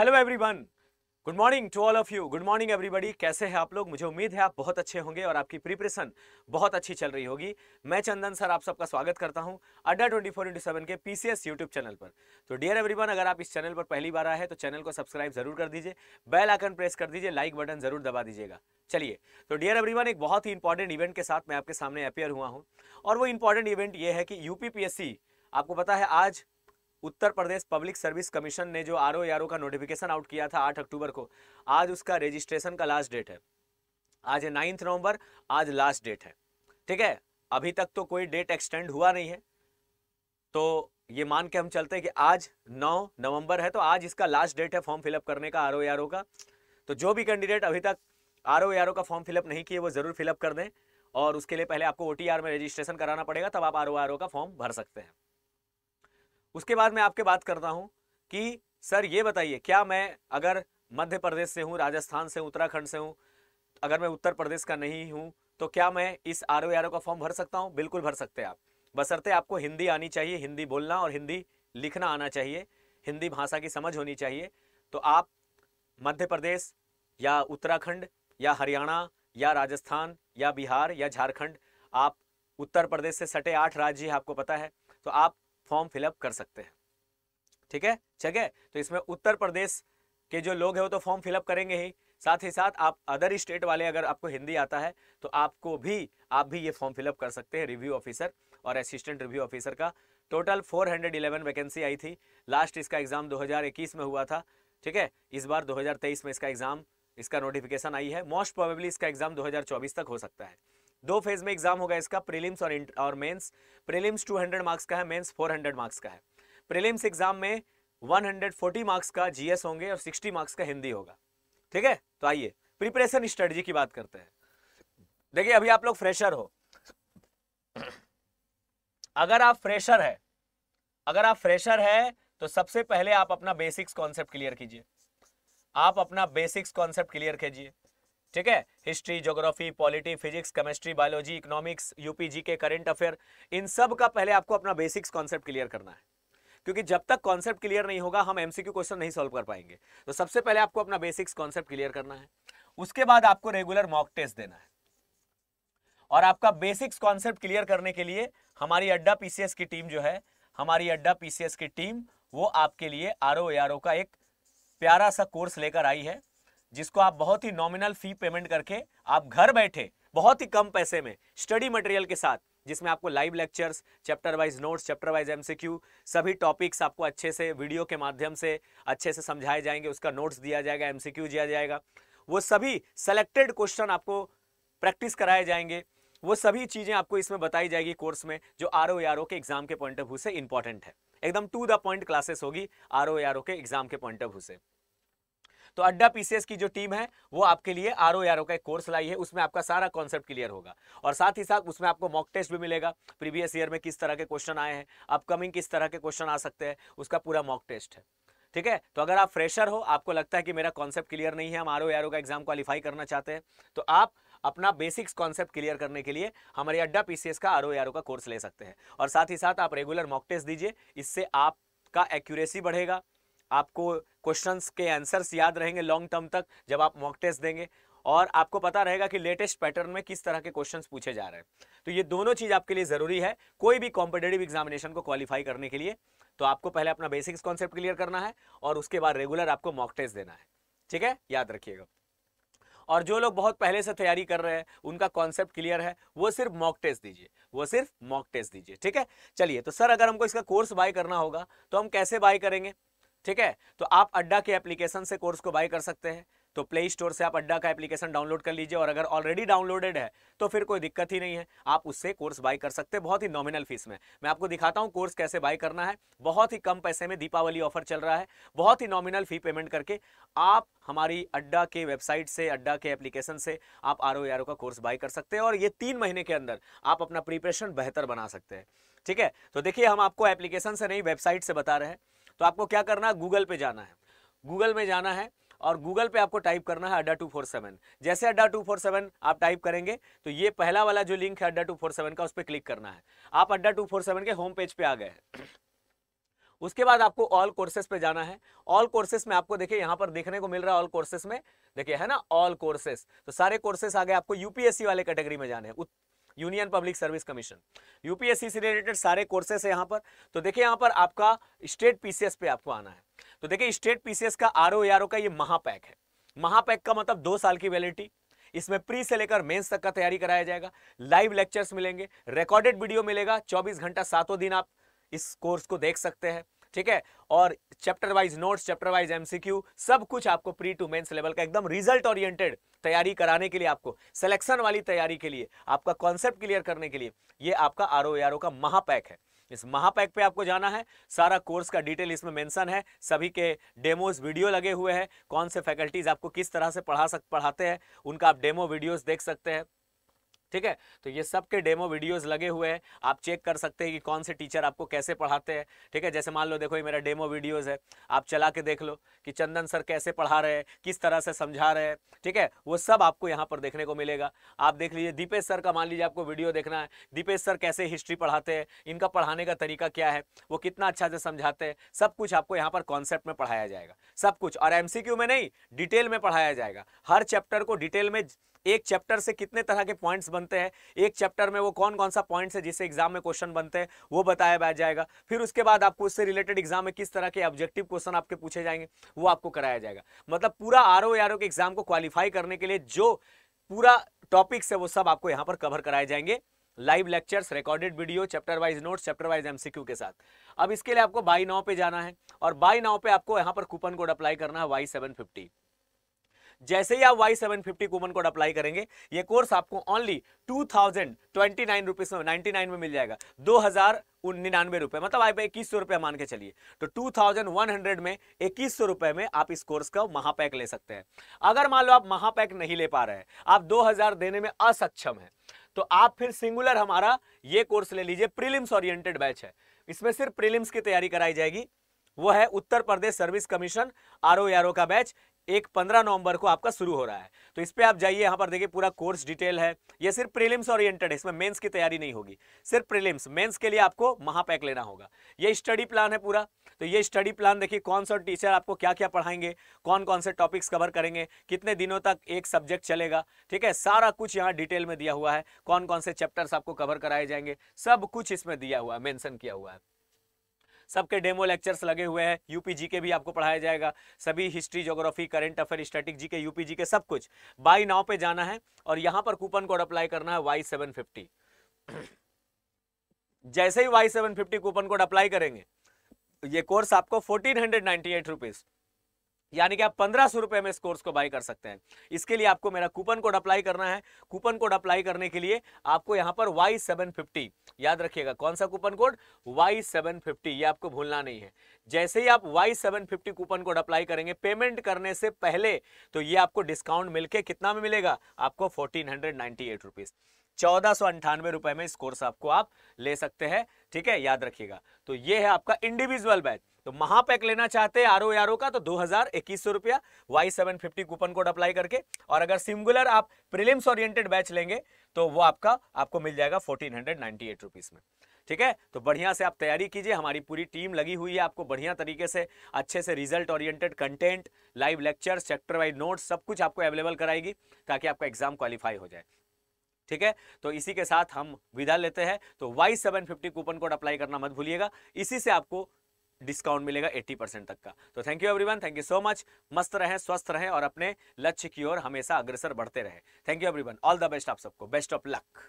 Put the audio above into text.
Hello everyone, good morning to all of you. Good morning everybody. कैसे हैं आप लोग? मुझे उम्मीद है आप बहुत अच्छे होंगे और आपकी प्रिपरेशन बहुत अच्छी चल रही होगी। मैं चंदन सर आप सबका स्वागत करता हूं अड्डा 24/7 के पीसीएस यूट्यूब चैनल पर। तो डियर एवरीवन, अगर आप इस चैनल पर पहली बार आए हैं तो चैनल को सब्सक्राइब जरूर कर दीजिए, बेल आइकन प्रेस कर दीजिए, लाइक बटन जरूर दबा दीजिएगा। चलिए, तो डियर एवरीवन, एक बहुत ही इंपॉर्टेंट इवेंट के साथ मैं आपके सामने अपियर हुआ हूँ और वो इंपॉर्टेंट इवेंट ये है कि यूपीपीएससी, आपको पता है आज Uttar Pradesh public service commission ने जो आरओ का नोटिफिकेशन आउट किया था 8 अक्टूबर को, आज उसका रजिस्ट्रेशन का लास्ट डेट है। आज है 9 नवंबर, आज लास्ट डेट है। ठीक है, अभी तक तो कोई डेट एक्सटेंड हुआ नहीं है, तो ये मान के हम चलते हैं कि आज 9 नवंबर है, तो आज इसका लास्ट डेट है फॉर्म फिलअप करने का आरओ का। तो जो भी कैंडिडेट अभी तक आरओ का फॉर्म फिलअप नहीं किए वो जरूर फिलअप कर दें, और उसके लिए पहले आपको ओटीआर में रजिस्ट्रेशन कराना पड़ेगा, तब आप आरओ का फॉर्म भर सकते हैं। उसके बाद मैं आपके बात करता हूं कि सर ये बताइए, क्या मैं अगर मध्य प्रदेश से हूं, राजस्थान से हूं, उत्तराखंड से हूं, अगर मैं उत्तर प्रदेश का नहीं हूं तो क्या मैं इस आरओ का फॉर्म भर सकता हूं? बिल्कुल भर सकते हैं आप, बशर्ते आपको हिंदी आनी चाहिए, हिंदी बोलना और हिंदी लिखना आना चाहिए, हिंदी भाषा की समझ होनी चाहिए। तो आप मध्य प्रदेश या उत्तराखंड या हरियाणा या राजस्थान या बिहार या झारखंड, आप उत्तर प्रदेश से सटे 8 राज्य आपको पता है, तो आप फॉर्म फिलअप कर सकते हैं। ठीक है, ठीक है। तो इसमें उत्तर प्रदेश के जो लोग हैं वो तो फॉर्म फिलअप करेंगे ही, साथ ही साथ आप अदर स्टेट वाले, अगर आपको हिंदी आता है तो आप भी ये फॉर्म फिलअप कर सकते हैं। रिव्यू ऑफिसर और असिस्टेंट रिव्यू ऑफिसर का टोटल 411 वैकेंसी आई थी। लास्ट इसका एग्जाम 2021 में हुआ था। ठीक है, इस बार 2023 में इसका एग्जाम, इसका नोटिफिकेशन आई है। मोस्ट प्रोबेबली इसका एग्जाम 2024 तक हो सकता है। 2 फेज में एग्जाम होगा इसका, प्रीलिम्स और मेंस। प्रीलिम्स 200 मार्क्स का है, मेंस 400 मार्क्स का है। प्रीलिम्स एग्जाम में 140 मार्क्स का जीएस होंगे और 60 मार्क्स का हिंदी होगा। ठीक है, तो आइए प्रिपरेशन स्ट्रेटजी की बात करते हैं। देखिए, अभी आप लोग फ्रेशर हो, अगर आप फ्रेशर है तो सबसे पहले आप अपना बेसिक्स कॉन्सेप्ट क्लियर कीजिए। आप अपना बेसिक्स कॉन्सेप्ट क्लियर कीजिए। ठीक है, history, geography, polity, physics, chemistry, biology, economics, UPG के करंट अफेयर, इन सब का पहले आपको अपना बेसिक्स कॉन्सेप्ट क्लियर करना है, क्योंकि जब तक कॉन्सेप्ट क्लियर नहीं होगा हम एमसीक्यू क्वेश्चन नहीं सॉल्व कर पाएंगे। तो सबसे पहले आपको अपना बेसिक्स कॉन्सेप्ट क्लियर करना है, उसके बाद आपको रेगुलर मॉक टेस्ट देना है। और आपका बेसिक्स कॉन्सेप्ट क्लियर करने के लिए हमारी अड्डा पीसीएस की टीम जो है, हमारी अड्डा पीसीएस की टीम, वो आपके लिए आरओ का एक प्यारा सा कोर्स लेकर आई है, जिसको आप बहुत ही नॉमिनल फी पेमेंट करके आप घर बैठे बहुत ही कम पैसे में स्टडी मटेरियल के साथ, जिसमें आपको live lectures, chapter wise notes, chapter wise MCQ, सभी टॉपिक्स आपको अच्छे से वीडियो के माध्यम से अच्छे से समझाए जाएंगे, उसका नोट्स दिया जाएगा, एमसीक्यू दिया जाएगा, वो सभी सेलेक्टेड क्वेश्चन आपको प्रैक्टिस कराए जाएंगे, वो सभी चीजें आपको इसमें बताई जाएगी कोर्स में, जो आरओ के एग्जाम के पॉइंट ऑफ व्यू से इंपॉर्टेंट है। एकदम टू द पॉइंट क्लासेस होगी आरओ के एग्जाम के पॉइंट ऑफ व्यू से। तो अड्डा पीसीएस की जो टीम है वो आपके लिए आरओ का एक कोर्स लाई है, उसमें आपका सारा कॉन्सेप्ट क्लियर होगा, और साथ ही साथ उसमें आपको मॉक टेस्ट भी मिलेगा। प्रीवियस ईयर में किस तरह के क्वेश्चन आए हैं, अपकमिंग किस तरह के क्वेश्चन आ सकते हैं, उसका पूरा मॉक टेस्ट है। ठीक है, तो अगर आप फ्रेशर हो, आपको लगता है कि मेरा कॉन्सेप्ट क्लियर नहीं है, हम आरओ का एग्जाम क्वालिफाई करना चाहते हैं, तो आप अपना बेसिक्स कॉन्सेप्ट क्लियर करने के लिए हमारे अड्डा पीसीएस का आरओ का कोर्स ले सकते हैं। और साथ ही साथ आप रेगुलर मॉक टेस्ट दीजिए, इससे आपका एक्यूरेसी बढ़ेगा, आपको क्वेश्चंस के आंसर्स याद रहेंगे लॉन्ग टर्म तक जब आप मॉक टेस्ट देंगे, और आपको पता रहेगा कि लेटेस्ट पैटर्न में किस तरह के क्वेश्चंस पूछे जा रहे हैं। तो ये दोनों चीज आपके लिए जरूरी है कोई भी कॉम्पिटिटिव एग्जामिनेशन को क्वालिफाई करने के लिए। तो आपको पहले अपना बेसिक्स कॉन्सेप्ट क्लियर करना है और उसके बाद रेगुलर आपको मॉक टेस्ट देना है। ठीक है, याद रखिएगा। और जो लोग बहुत पहले से तैयारी कर रहे हैं, उनका कॉन्सेप्ट क्लियर है, वो सिर्फ मॉक टेस्ट दीजिए, वो सिर्फ मॉक टेस्ट दीजिए। ठीक है, चलिए, तो सर अगर हमको इसका कोर्स बाय करना होगा तो हम कैसे बाय करेंगे? ठीक है, तो आप अड्डा के एप्लीकेशन से कोर्स को बाय कर सकते हैं। तो प्ले स्टोर से आप अड्डा का एप्लीकेशन डाउनलोड कर लीजिए, और अगर ऑलरेडी डाउनलोडेड है तो फिर कोई दिक्कत ही नहीं है, आप उससे कोर्स बाय कर सकते हैं बहुत ही नॉमिनल फीस में। मैं आपको दिखाता हूं कोर्स कैसे बाय करना है, बहुत ही कम पैसे में। दीपावली ऑफर चल रहा है, बहुत ही नॉमिनल फी पेमेंट करके आप हमारी अड्डा के वेबसाइट से, अड्डा के एप्लीकेशन से आप आरओ का कोर्स बाय कर सकते हैं, और ये 3 महीने के अंदर आप अपना प्रिपरेशन बेहतर बना सकते हैं। ठीक है, तो देखिए, हम आपको एप्लीकेशन से नहीं, वेबसाइट से बता रहे हैं। तो आपको क्या करना है, गूगल पे जाना है, गूगल में जाना है, और गूगल पे आपको टाइप करना है अड्डा 247। जैसे अड्डा 247 आप टाइप करेंगे तो ये पहला वाला जो लिंक है अड्डा 247 का, उस पर क्लिक करना है। आप अड्डा 247 के होम पेज पे आ गए हैं। उसके बाद आपको ऑल कोर्सेज पे जाना है। ऑल कोर्सेज में आपको देखिए यहां पर देखने को मिल रहा है ऑल कोर्सेज में, देखिए है ना ऑल कोर्सेज, तो सारे कोर्सेज आ गए। आपको यूपीएससी वाले कैटेगरी में जाने हैं, union public service commission, UPSC से रिलेटेड सारे कोर्सेस है यहाँ पर। तो देखिए यहाँ पर आपका स्टेट पीसीएस पे आपको आना है। तो देखिए स्टेट पीसीएस का आरओ का ये महापैक है। महापैक का मतलब 2 साल की वैलिडिटी, इसमें प्री से लेकर मेंस तक का तैयारी कराया जाएगा। लाइव लेक्चर्स मिलेंगे, रिकॉर्डेड वीडियो मिलेगा, 24 घंटा 7 दिन आप इस कोर्स को देख सकते हैं, ठीक है। और chapter wise notes, chapter wise MCQ, सब कुछ आपको प्री टू मेंस लेवल का एकदम रिजल्ट ओरिएंटेड तैयारी कराने के लिए, आपको सिलेक्शन वाली तैयारी के लिए, आपका कॉन्सेप्ट क्लियर करने के लिए ये आपका आरओ का महापैक है। इस महापैक पे आपको जाना है। सारा कोर्स का डिटेल इसमें मेंशन है, सभी के डेमोज वीडियो लगे हुए हैं, कौन से फैकल्टीज आपको किस तरह से पढ़ाते हैं उनका आप डेमो वीडियोस देख सकते हैं, ठीक है। तो ये सब के डेमो वीडियोस लगे हुए हैं, आप चेक कर सकते हैं कि कौन से टीचर आपको कैसे पढ़ाते हैं, ठीक है। जैसे मान लो देखो ये मेरा डेमो वीडियोस है, आप चला के देख लो कि चंदन सर कैसे पढ़ा रहे हैं, किस तरह से समझा रहे हैं, ठीक है। वो सब आपको यहाँ पर देखने को मिलेगा। आप देख लीजिए दीपेश सर का, मान लीजिए आपको वीडियो देखना है, दीपेश सर कैसे हिस्ट्री पढ़ाते हैं, इनका पढ़ाने का तरीका क्या है, वो कितना अच्छा से समझाते हैं, सब कुछ आपको यहाँ पर कॉन्सेप्ट में पढ़ाया जाएगा, सब कुछ। और एमसीक्यू में नहीं, डिटेल में पढ़ाया जाएगा। हर चैप्टर को डिटेल में, एक चैप्टर से कितने तरह के पॉइंट्स बनते हैं, एक चैप्टर में वो कौन कौन सा पॉइंट्स है जिससे एग्जाम में क्वेश्चन बनते हैं, वो बताया जाएगा। फिर उसके बाद आपको उससे रिलेटेड एग्जाम में किस तरह के ऑब्जेक्टिव क्वेश्चन आपके पूछे जाएंगे, वो आपको कराया जाएगा। मतलब पूरा आरओ के एग्जाम को क्वालिफाई करने के लिए जो पूरा टॉपिक्स है वो सब आपको यहाँ पर कवर कराए जाएंगे, live lectures, recorded video, chapter wise notes, chapter wise MCQ के साथ। अब इसके लिए आपको बाय नाउ पे जाना है, और बाय नाउ पे आपको यहाँ पर कूपन कोड अप्लाई करना है Y750। जैसे ही आप Y750 कूपन कोड अप्लाई करेंगे, ये कोर्स आपको ओनली 2029 रुपीज में, 99 में मिल जाएगा, 2099 रुपए, मतलब आप 2100 रुपए मान के चलिए। तो 2100 में 2100 रुपए में आप इस कोर्स का महापैक ले सकते हैं। अगर मान लो आप महापैक नहीं ले पा रहे हैं, आप 2000 देने में असक्षम है, तो आप फिर सिंगुलर हमारा ये कोर्स ले लीजिए। प्रीलिम्स ओरिएंटेड बैच है, इसमें सिर्फ प्रीलिम्स की तैयारी कराई जाएगी। वो है Uttar Pradesh service commission RO का बैच, 15 नवंबर को आपका शुरू हो रहा है। तो इस पे आप जाइए, यहां पर देखिए पूरा कोर्स डिटेल है। ये सिर्फ प्रीलिम्स ओरिएंटेड है, इसमें मेंस की तैयारी नहीं होगी, सिर्फ प्रीलिम्स। मेंस के लिए आपको महापैक लेना होगा। ये स्टडी प्लान है पूरा। तो ये स्टडी प्लान देखिए कौन सा टीचर आपको क्या क्या पढ़ाएंगे, कौन कौन से टॉपिक्स कवर करेंगे, कितने दिनों तक एक सब्जेक्ट चलेगा, ठीक है। सारा कुछ यहाँ डिटेल में दिया हुआ है, कौन कौन से चैप्टर्स आपको कवर कराए जाएंगे, सब कुछ इसमें दिया हुआ है, मेंशन किया हुआ है। सबके डेमो लेक्चर्स लगे हुए हैं। यूपीजी के भी आपको पढ़ाया जाएगा, सभी history, geography, current affair, static G के, यूपीजी के, सब कुछ। बाय नाउ पे जाना है और यहां पर कूपन कोड अप्लाई करना है Y750। जैसे ही Y750 कूपन कोड अप्लाई करेंगे, ये कोर्स आपको 1498 रुपीज, यानी कि आप 1500 रुपए में इस कोर्स को बाय कर सकते हैं। इसके लिए आपको मेरा कूपन कोड अप्लाई करना है। कूपन कोड अप्लाई करने के लिए आपको यहां पर Y750, याद रखिएगा कौन सा कूपन कोड, Y750, ये आपको भूलना नहीं है। जैसे ही आप Y750 कूपन कोड अप्लाई करेंगे, पेमेंट करने से पहले, तो ये आपको डिस्काउंट मिलके कितना में मिलेगा, आपको 1498 रुपीज, 1498 रुपए में इस कोर्स आपको आप ले सकते हैं, ठीक है, याद रखिएगा। तो ये है आपका इंडिविजुअल बैच। तो महापैक लेना चाहते हैं आरओ का, तो 2100 रुपया Y750 कूपन कोड अप्लाई करके। और अगर सिंगुलर आप प्रीलिम्स ओरिएंटेड बैच लेंगे तो वो आपको मिल जाएगा 1498 रुपीज में, ठीक है। तो बढ़िया से आप तैयारी कीजिए, हमारी पूरी टीम लगी हुई है आपको बढ़िया तरीके से, अच्छे से result oriented content, live lectures, chapter wise notes, सब कुछ आपको अवेलेबल कराएगी ताकि आपका एग्जाम क्वालिफाई हो जाए, ठीक है। तो इसी के साथ हम विदा लेते हैं। तो Y750 कूपन कोड अप्लाई करना मत भूलिएगा, इसी से आपको डिस्काउंट मिलेगा 80% तक का। तो thank you everyone, thank you so much. मस्त रहें, स्वस्थ रहें और अपने लक्ष्य की ओर हमेशा अग्रसर बढ़ते रहें। Thank you everyone, all the best आप सबको, बेस्ट ऑफ लक।